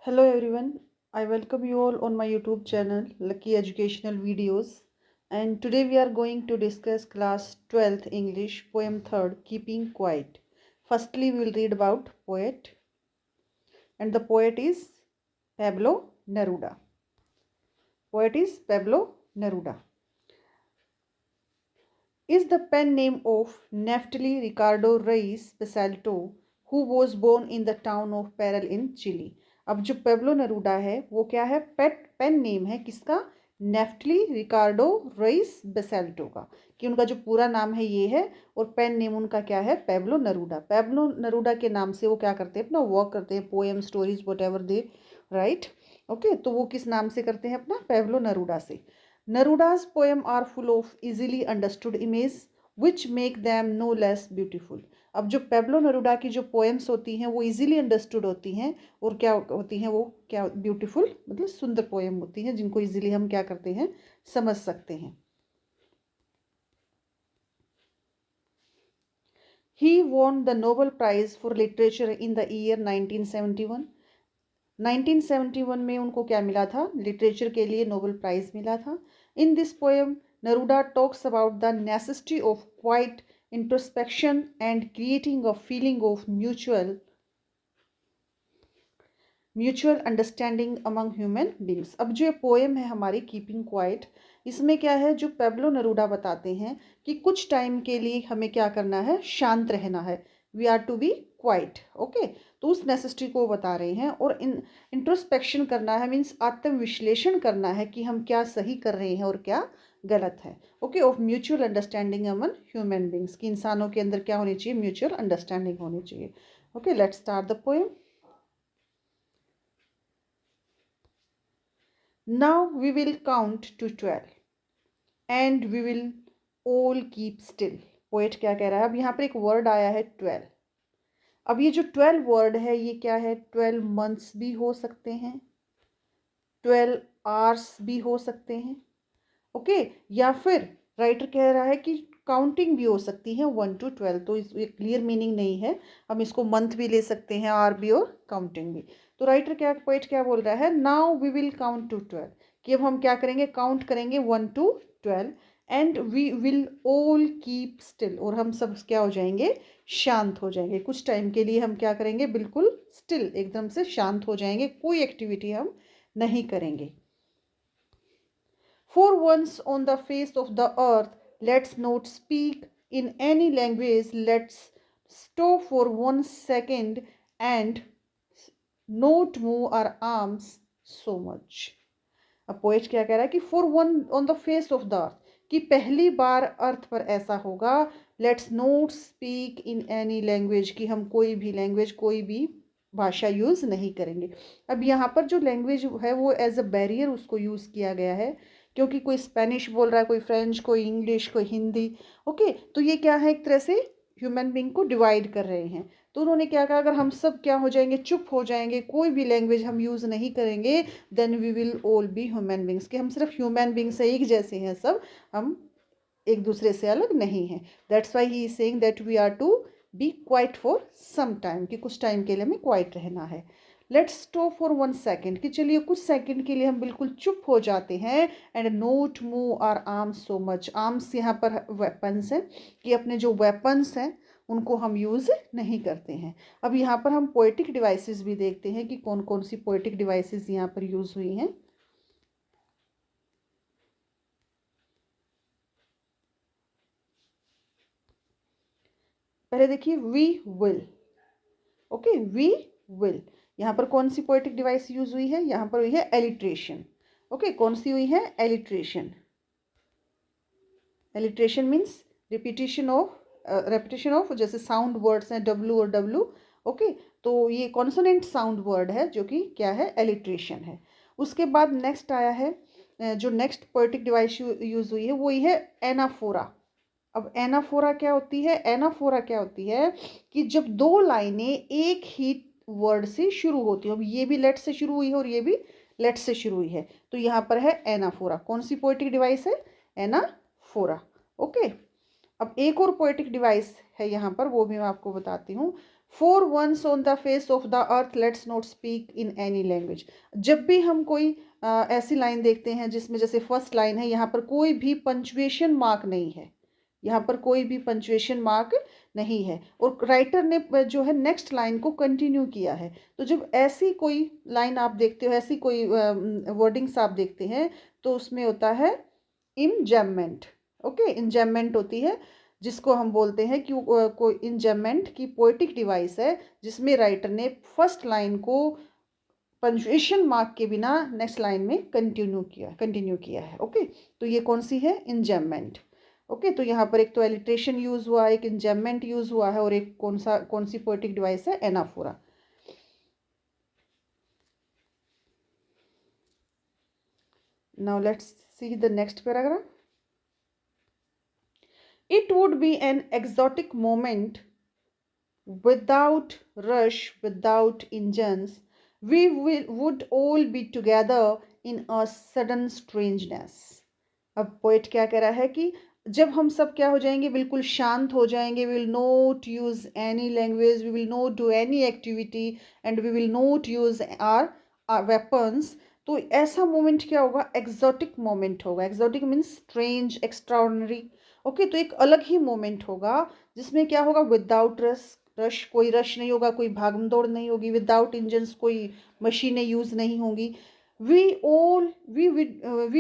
Hello everyone, I welcome you all on my YouTube channel Lucky Educational Videos, and today we are going to discuss class 12th English poem 3rd Keeping Quiet. Firstly we will read about poet, and the poet is Pablo Neruda. Poet is Pablo Neruda. Is the pen name of Neftali Ricardo Reis Basalto, who was born in the town of Parral in Chile. अब जो Pablo नरूडा है वो क्या है, pen name है किसका, नेफ्टली रिकार्डो रेइस बेसाल्टो का, कि उनका जो पूरा नाम है ये है और पेन नेम उनका क्या है, पेब्लो नरूडा। पेब्लो नरूडा के नाम से वो क्या करते हैं, अपना वर्क करते हैं, poem stories what ever they right. Okay, तो वो किस नाम से करते हैं, अपना पेब्लो नरूडा से। Neruda's poems are full of easily understood images which make them no less beautiful. अब जो पेब्लो नरूडा की जो पोएम्स होती हैं वो इजीली अंडरस्टूड होती हैं और क्या होती हैं, वो क्या ब्यूटीफुल मतलब सुंदर पोएम होती हैं जिनको इजीली हम क्या करते हैं, समझ सकते हैं। He won the Nobel Prize for Literature in the year 1971. 1971 में उनको क्या मिला था, लिटरेचर के लिए नोबेल प्राइज मिला था। In this poem Neruda talks about the necessity of quiet introspection and creating a feeling of mutual understanding among human beings. अब जो ये पोएम है हमारी कीपिंग क्वाइट, इसमें क्या है, जो पेब्लो नरूडा बताते हैं कि कुछ टाइम के लिए हमें क्या करना है, शांत रहना है, we are to be quiet. Okay, तो उस नेसेसिटी को बता रहे हैं। और इंट्रोस्पेक्शन करना है मीन्स आत्म विश्लेषण करना है कि हम क्या सही कर रहे हैं और क्या गलत है। Okay, of mutual understanding among human beings, कि इंसानों के अंदर क्या होनी चाहिए, म्यूचुअल अंडरस्टैंडिंग होनी चाहिए। Okay, let's start the poem. Now we will count to 12 and we will all keep still. Poet क्या कह रहा है, अब यहाँ पर एक वर्ड आया है 12। अब ये जो 12 वर्ड है ये क्या है, 12 मंथ्स भी हो सकते हैं, 12 आवर्स भी हो सकते हैं। ओके, या फिर राइटर कह रहा है कि काउंटिंग भी हो सकती है 1 to 12, तो इस क्लियर मीनिंग नहीं है, हम इसको मंथ भी ले सकते हैं, आर भी और काउंटिंग भी। तो राइटर क्या, पोएट क्या बोल रहा है, now we will count to 12, कि अब हम क्या करेंगे, काउंट करेंगे 1 to 12 and we will all keep still, और हम सब क्या हो जाएंगे, शांत हो जाएंगे। कुछ टाइम के लिए हम क्या करेंगे, बिल्कुल स्टिल, एकदम से शांत हो जाएंगे, कोई एक्टिविटी हम नहीं करेंगे। For once on the face of the earth, let's not speak in any language. Let's stop for 1 second and not move our arms so much. अब पोएट क्या कह रहा है कि for one on the face of the अर्थ, कि पहली बार अर्थ पर ऐसा होगा, let's note speak in any language, कि हम कोई भी लैंग्वेज, कोई भी भाषा यूज़ नहीं करेंगे। अब यहाँ पर जो लैंग्वेज है वो एज अ बैरियर उसको यूज़ किया गया है, क्योंकि कोई स्पेनिश बोल रहा है, कोई फ्रेंच, कोई इंग्लिश, कोई हिंदी। ओके, तो ये क्या है, एक तरह से ह्यूमन बींग को डिवाइड कर रहे हैं। तो उन्होंने क्या कहा, अगर हम सब क्या हो जाएंगे, चुप हो जाएंगे, कोई भी लैंग्वेज हम यूज़ नहीं करेंगे, then we will all be human beings, कि हम सिर्फ ह्यूमन बींग्स से एक जैसे हैं सब, हम एक दूसरे से अलग नहीं हैं। That's why he is saying that we are to be quiet for some time, कि कुछ टाइम के लिए हमें क्वाइट रहना है। लेट्स स्टॉप फॉर 1 सेकेंड, कि चलिए कुछ सेकंड के लिए हम बिल्कुल चुप हो जाते हैं। And not move our arms so much, arms यहाँ पर वेपन्स हैं, कि अपने जो वेपन्स हैं उनको हम यूज़ नहीं करते हैं। अब यहाँ पर हम पोएटिक डिवाइसेस भी देखते हैं कि कौन कौन सी पोएटिक डिवाइसेस यहाँ पर यूज़ हुई हैं। पहले देखिए, we will. Okay, we will, यहाँ पर कौन सी पोएटिक डिवाइस यूज हुई है, यहाँ पर हुई है एलिट्रेशन। ओके, कौन सी हुई है, alliteration. Alliteration means repetition of जैसे साउंड वर्ड्स हैं डब्ल्यू और डब्ल्यू। ओके, तो ये कॉन्सोनेंट साउंड वर्ड है जो कि क्या है, एलिट्रेशन है। उसके बाद नेक्स्ट आया है, जो नेक्स्ट पोएटिक डिवाइस यूज हुई है वो ही है एनाफोरा। अब एनाफोरा क्या होती है, एनाफोरा क्या होती है, कि जब दो लाइनें एक ही वर्ड से शुरू होती हैं, अब ये भी लेट से शुरू हुई है और ये भी लेट से शुरू हुई है, तो यहाँ पर है एनाफोरा। कौन सी पोएटिक डिवाइस है, एनाफोरा। ओके, अब एक और पोएटिक डिवाइस है यहाँ पर, वो भी मैं आपको बताती हूँ। For once on the face of the earth let's not speak in any language. जब भी हम कोई ऐसी लाइन देखते हैं जिसमें जैसे फर्स्ट लाइन है, यहाँ पर कोई भी पंचुएशन मार्क नहीं है, यहाँ पर कोई भी पंचुएशन मार्क नहीं है, और राइटर ने जो है नेक्स्ट लाइन को कंटिन्यू किया है। तो जब ऐसी कोई लाइन आप देखते हो, ऐसी कोई वर्डिंग्स आप देखते हैं, तो उसमें होता है इंजैममेंट। ओके, इंजैममेंट होती है, जिसको हम बोलते हैं कि कोई इंजैममेंट की पोएटिक डिवाइस है जिसमें राइटर ने फर्स्ट लाइन को पंजुएशन मार्क के बिना नेक्स्ट लाइन में कंटिन्यू किया है। ओके, तो ये कौन सी है? इंजैममेंट। ओके, तो यहाँ पर एक तो एलिट्रेशन यूज हुआ, एक इंजैममेंट यूज हुआ है, और एक कौन सी पोएटिक डिवाइस है? Anaphora. Now let's see the next paragraph. It would be an exotic moment without rush, without engines. Would all be together in a sudden strangeness. अब पोएट क्या कह रहा है कि जब हम सब क्या हो जाएंगे, बिल्कुल शांत हो जाएंगे, we will not use any language, we will not do any activity, and we will not use our weapons. तो ऐसा मोमेंट क्या होगा? एक्सोटिक मोमेंट होगा। Exotic means strange, extraordinary. Okay, तो एक अलग ही मोमेंट होगा जिसमें क्या होगा? विदाउट रश, कोई रश नहीं होगा, कोई भागम दौड़ नहीं होगी। विदाउट इंजन्स, कोई मशीनें यूज नहीं होंगी। We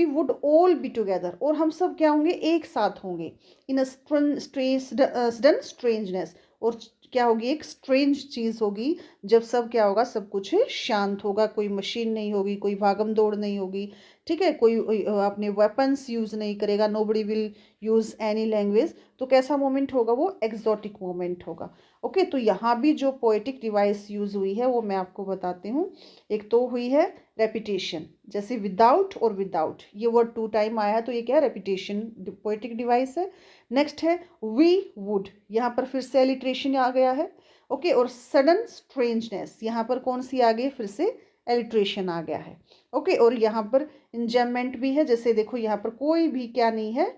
would all be together, और हम सब क्या होंगे? एक साथ होंगे। इन अ सडन स्ट्रेंजनेस, और क्या होगी? एक स्ट्रेंज चीज़ होगी जब सब क्या होगा? सब कुछ शांत होगा, कोई मशीन नहीं होगी, कोई भागम दौड़ नहीं होगी, ठीक है, कोई अपने वेपन्स यूज़ नहीं करेगा, nobody will use any language. तो कैसा मोमेंट होगा? वो एक्सोटिक मोमेंट होगा। ओके, तो यहाँ भी जो पोएटिक डिवाइस यूज़ हुई है वो मैं आपको बताती हूँ। एक तो हुई है रेपिटेशन, जैसे विदाउट और विदाउट, ये वर्ड 2 टाइम आया है, तो ये क्या है? रेपिटेशन पोएटिक डिवाइस है। नेक्स्ट है वी वुड, यहाँ पर फिर से एलिट्रेशन आ गया है। ओके, और सडन स्ट्रेंजनेस, यहाँ पर कौन सी आ गई? फिर से एलिट्रेशन आ गया है। ओके, और यहाँ पर इंजैममेंट भी है, जैसे देखो यहाँ पर कोई भी क्या नहीं है?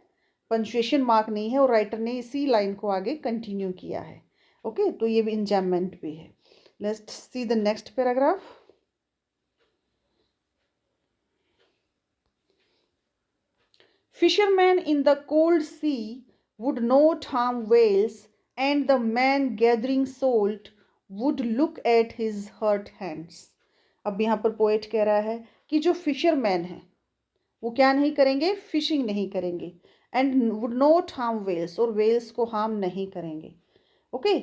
पंचुएशन मार्क नहीं है, और राइटर ने इसी लाइन को आगे कंटिन्यू किया है। ओके, तो ये भी इंजैममेंट भी है। Let's see the next paragraph. Fishermen in the cold sea would not harm whales, and the man gathering salt would look at his hurt hands. अब यहाँ पर पोएट कह रहा है कि जो फिशरमैन है वो क्या नहीं करेंगे? फिशिंग नहीं करेंगे, and would not harm whales, और वेल्स को हार्म नहीं करेंगे। ओके,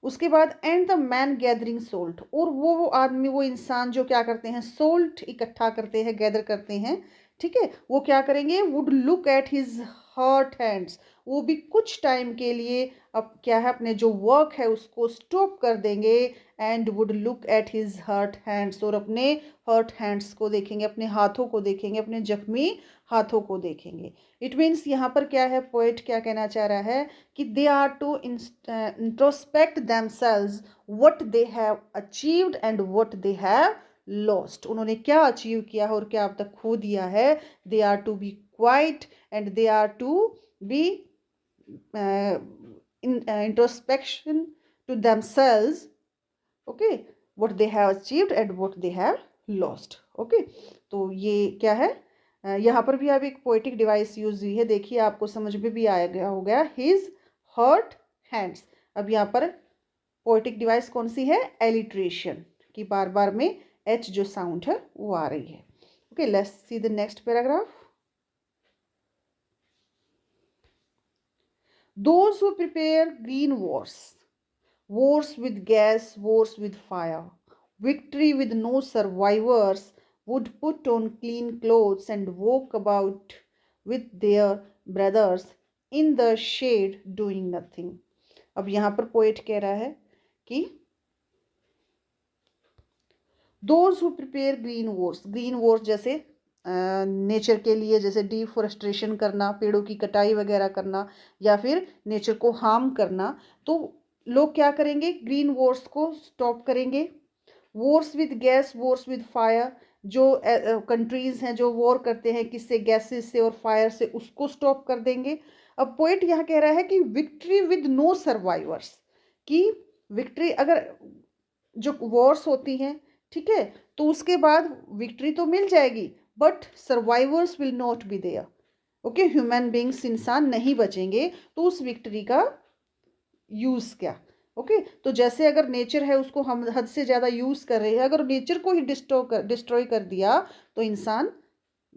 उसके बाद and the man gathering salt, और वो आदमी, वो इंसान जो क्या करते हैं? सोल्ट इकट्ठा करते हैं, गैदर करते हैं, ठीक है, वो क्या करेंगे? Would look at his hurt hands, वो भी कुछ टाइम के लिए अब क्या है? अपने जो वर्क है उसको स्टॉप कर देंगे, and would look at his hurt hands, और अपने हर्ट हैंड्स को देखेंगे, अपने हाथों को देखेंगे, अपने जख्मी हाथों को देखेंगे। इट मीन्स यहाँ पर क्या है? पोएट क्या कहना चाह रहा है कि they are to introspect themselves what they have achieved and what they have lost. उन्होंने क्या अचीव किया है और क्या अब तक खो दिया है। They are to be quiet and they are to be introspection to themselves. Okay, what they have achieved and what they have lost. Okay, तो ये क्या है? यहाँ पर भी अब एक पोएटिक डिवाइस यूज हुई है, देखिए आपको समझ में भी आ गया हो गया, हिज हर्ट हैंड्स। अब यहाँ पर पोएटिक डिवाइस कौन सी है? एलिट्रेशन की बार बार में एच जो साउंड है वो आ रही है। Okay, let's see the next paragraph. Those who prepare green wars, wars with gas, wars with fire, victory with no survivors, would put on clean clothes and walk about with their brothers in the shade doing nothing. अब यहाँ पर poet कह रहा है कि those who prepare green Wars, green Wars जैसे nature के लिए, जैसे डिफॉरेस्ट्रेशन करना, पेड़ों की कटाई वगैरह करना, या फिर नेचर को हार्म करना, तो लोग क्या करेंगे? ग्रीन वॉर्स को स्टॉप करेंगे। Wars with gas, Wars with fire, जो कंट्रीज़ हैं जो वॉर करते हैं किससे? गैसेस से और फायर से, उसको स्टॉप कर देंगे। अब पोएट यहाँ कह रहा है कि विक्ट्री विद नो सर्वाइवर्स, कि विक्ट्री अगर जो वॉर्स होती हैं, ठीक है, तो उसके बाद विक्ट्री तो मिल जाएगी but survivors will not be there. Okay, human beings, इंसान नहीं बचेंगे, तो उस विक्ट्री का यूज़ क्या। ओके, तो जैसे अगर नेचर है उसको हम हद से ज़्यादा यूज़ कर रहे हैं, अगर नेचर को ही डिस्ट्रॉय कर दिया तो इंसान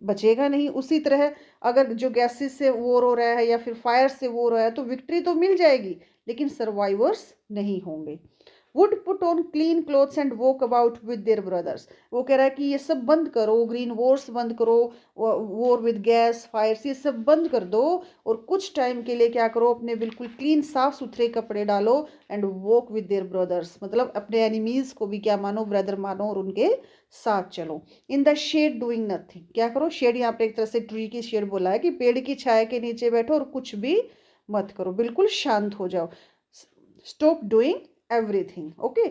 बचेगा नहीं। उसी तरह अगर जो गैसेस से वॉर हो रहा है या फिर फायर से वॉर हो रहा है तो विक्ट्री तो मिल जाएगी लेकिन सर्वाइवर्स नहीं होंगे। Would put on clean clothes and walk about with their brothers. वो कह रहा है कि ये सब बंद करो, ग्रीन वॉर्स बंद करो, वॉर विद गैस फायर्स, ये सब बंद कर दो और कुछ टाइम के लिए क्या करो, अपने बिल्कुल क्लीन साफ सुथरे कपड़े डालो and walk with their brothers, मतलब अपने एनिमीज को भी क्या मानो, ब्रदर मानो और उनके साथ चलो। In the shade doing nothing, क्या करो, शेड यहाँ पे एक तरह से ट्री की शेड बोला है कि पेड़ की छाया के नीचे बैठो और कुछ भी मत करो, बिल्कुल शांत हो जाओ। Stop doing everything. ओके,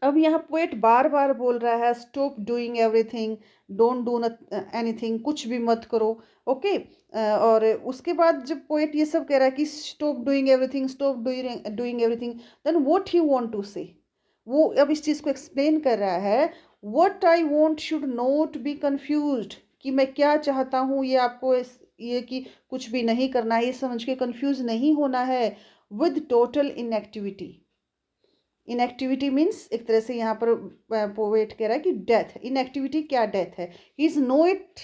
अब यहाँ पोएट बार बार बोल रहा है stop doing everything, don't do anything, कुछ भी मत करो। ओके, और उसके बाद जब पोएट ये सब कह रहा है कि stop doing everything, stop doing everything, then what he want to say, वो अब इस चीज़ को एक्सप्लेन कर रहा है। What I want should not be confused, कि मैं क्या चाहता हूँ ये आपको ये कि कुछ भी नहीं करना है ये समझ के कंफ्यूज नहीं होना है। With total inactivity, inactivity means एक तरह से यहाँ पर पोएट कह रहा है कि डेथ, इनएक्टिविटी क्या डेथ है। He is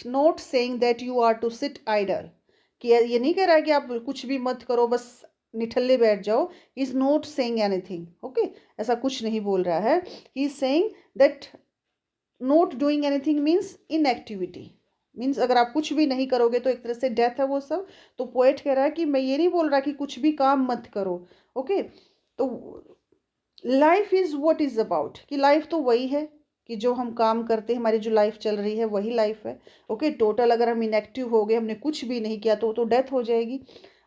not saying that you are to sit idle, कि ये नहीं कह रहा है कि आप कुछ भी मत करो बस निठल्ले बैठ जाओ। ही is not saying anything, okay, ऐसा कुछ नहीं बोल रहा है। He is saying that not doing anything means inactivity, means अगर आप कुछ भी नहीं करोगे तो एक तरह से डेथ है वो सब। तो पोएट कह रहा है कि मैं ये नहीं बोल रहा कि कुछ भी काम मत करो। ओके, तो life is what is about, कि लाइफ तो वही है कि जो हम काम करते हैं, हमारी जो लाइफ चल रही है वही लाइफ है। ओके, टोटल अगर हम इनएक्टिव हो गए, हमने कुछ भी नहीं किया तो डेथ हो जाएगी।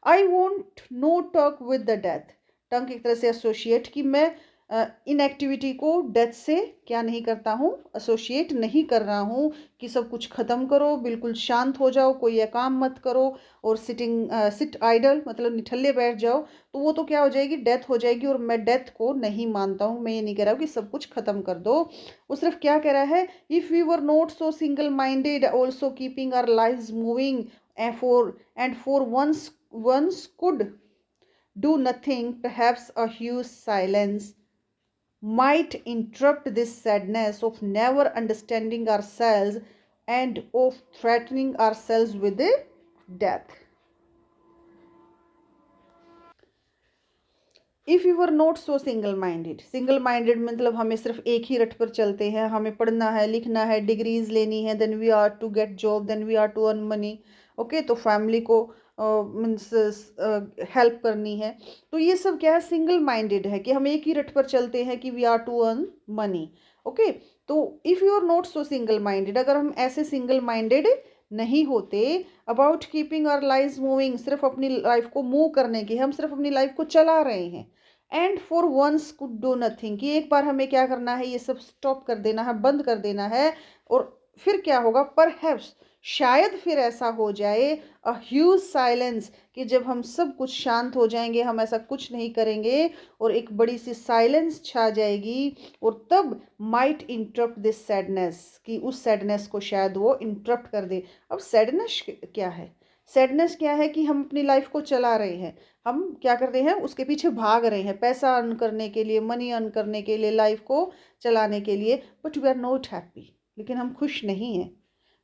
I want no talk with the death, tongue एक तरह से एसोशिएट, कि मैं इनएक्टिविटी को डेथ से क्या नहीं करता हूँ, एसोशिएट नहीं कर रहा हूँ, कि सब कुछ ख़त्म करो, बिल्कुल शांत हो जाओ, कोई ये काम मत करो और सिट आइडल मतलब निठल्ले बैठ जाओ, तो वो तो क्या हो जाएगी, डेथ हो जाएगी। और मैं डेथ को नहीं मानता हूँ, मैं ये नहीं कह रहा हूँ कि सब कुछ ख़त्म कर दो। वो सिर्फ क्या कह रहा है, if we were not so single minded also keeping our lives moving and for once could do nothing, perhaps a huge silence might interrupt this sadness of never understanding ourselves and of threatening ourselves with death. If you are not so single minded मतलब हमें सिर्फ एक ही रट पर चलते हैं, हमें पढ़ना है, लिखना है, डिग्रीज लेनी है, then we are to get job, then we are to earn money. Okay, तो फैमिली को मीन्स हेल्प करनी है, तो ये सब क्या है, सिंगल माइंडेड है कि हम एक ही रट पर चलते हैं कि we are to earn money. Okay, तो if you are not so single minded, अगर हम ऐसे सिंगल माइंडेड नहीं होते, about keeping our life moving, सिर्फ अपनी लाइफ को मूव करने की, हम सिर्फ अपनी लाइफ को चला रहे हैं, and for once could do nothing, कि एक बार हमें क्या करना है, ये सब स्टॉप कर देना है, बंद कर देना है, और फिर क्या होगा, परहैप्स शायद फिर ऐसा हो जाए, अ ह्यूज साइलेंस, कि जब हम सब कुछ शांत हो जाएंगे, हम ऐसा कुछ नहीं करेंगे और एक बड़ी सी साइलेंस छा जाएगी, और तब माइट इंटरप्ट दिस सैडनेस, कि उस सैडनेस को शायद वो इंटरप्ट कर दे। अब सैडनेस क्या है, सैडनेस क्या है कि हम अपनी लाइफ को चला रहे हैं, हम क्या कर रहे हैं, उसके पीछे भाग रहे हैं, पैसा अर्न करने के लिए, मनी अर्न करने के लिए, लाइफ को चलाने के लिए, but we are not happy, लेकिन हम खुश नहीं हैं।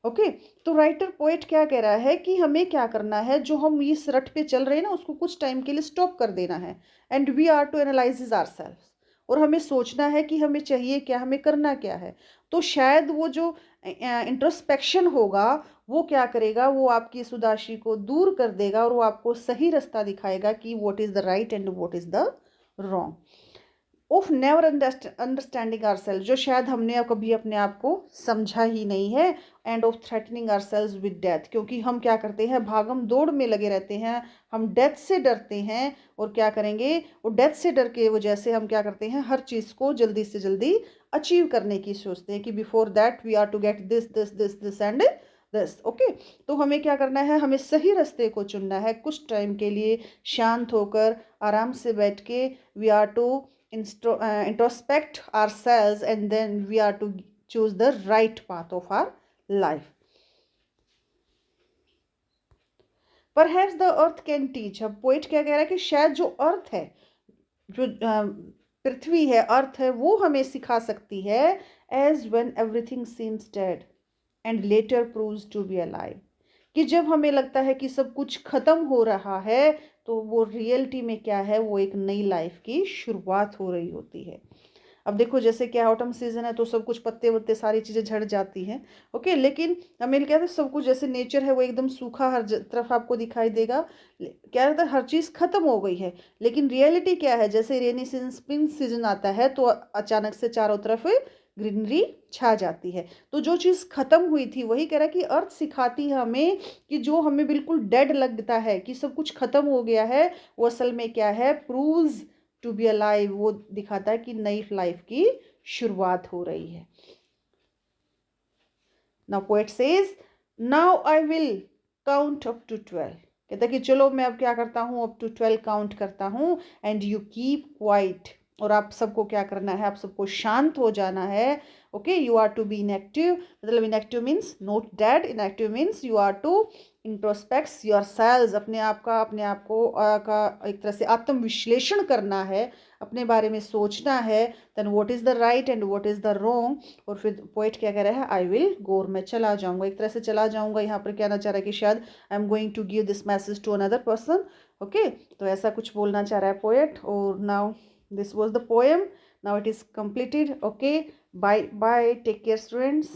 ओके, तो राइटर पोएट क्या कह रहा है कि हमें क्या करना है, जो हम इस रट पे चल रहे हैं ना उसको कुछ टाइम के लिए स्टॉप कर देना है, and we are to analyse ourselves, और हमें सोचना है कि हमें चाहिए क्या, हमें करना क्या है। तो शायद वो जो इंट्रोस्पेक्शन होगा वो क्या करेगा, वो आपकी इस उदासी को दूर कर देगा और वो आपको सही रास्ता दिखाएगा कि what is the right and what is the wrong. Of never understanding ourselves, जो शायद हमने कभी अपने आप को समझा ही नहीं है, end of threatening ourselves with death, क्योंकि हम क्या करते हैं, भागम दौड़ में लगे रहते हैं, हम डेथ से डरते हैं, और क्या करेंगे, और डेथ से डर के वजह से हम क्या करते हैं, हर चीज़ को जल्दी से जल्दी अचीव करने की सोचते हैं कि before that we are to get this this this this and this. Okay, तो हमें क्या करना है, हमें सही रास्ते को चुनना है कुछ टाइम के लिए, शांत होकर आराम से बैठ के। We are to introspect our selves and then we are to choose the right path of our life. Perhaps the earth can teach. अब पोइट क्या कह रहा है कि शायद जो अर्थ है, जो पृथ्वी है, अर्थ है, वो हमें सिखा सकती है। As when everything seems dead and later proves to be alive, कि जब हमें लगता है कि सब कुछ खत्म हो रहा है, तो वो रियलिटी में क्या है, वो एक नई लाइफ की शुरुआत हो रही होती है। अब देखो जैसे क्या ऑटम सीजन है तो सब कुछ पत्ते वत्ते सारी चीज़ें झड़ जाती हैं। ओके, लेकिन हमें क्या है, सब कुछ जैसे नेचर है वो एकदम सूखा हर तरफ आपको दिखाई देगा। क्या रहता है, हर चीज़ खत्म हो गई है। लेकिन रियलिटी क्या है, जैसे रेनी सीजन स्प्रिंग सीजन आता है तो अचानक से चारों तरफ ग्रीनरी छा जाती है। तो जो चीज़ खत्म हुई थी, वही कह रहा है कि अर्थ सिखाती है हमें कि जो हमें बिल्कुल डेड लगता है कि सब कुछ खत्म हो गया है, वो असल में क्या है, प्रूव्स टू बी अलाइव, वो दिखाता है कि नई लाइफ की शुरुआत हो रही है। Now poet says now I will count up to 12। कहता है कि चलो मैं अब क्या करता हूँ, अप टू 12 काउंट करता हूँ। एंड यू कीप क्वाइट, और आप सबको क्या करना है, आप सबको शांत हो जाना है। Okay, you are to be inactive, मतलब inactive means not dead, inactive means you are to introspects your selves, अपने आप को का एक तरह से आत्मविश्लेषण करना है, अपने बारे में सोचना है। Then what is the right and what is the wrong. और फिर पोइट क्या कह रहा है, आई विल गो, और मैं चला जाऊँगा, एक तरह से चला जाऊँगा। यहाँ पर कहना चाह रहा है कि शायद I am going to give this message to another person. Okay, तो ऐसा कुछ बोलना चाह रहा है पोएट। और now this was the poem, now it is completed. Okay, bye bye, take care students.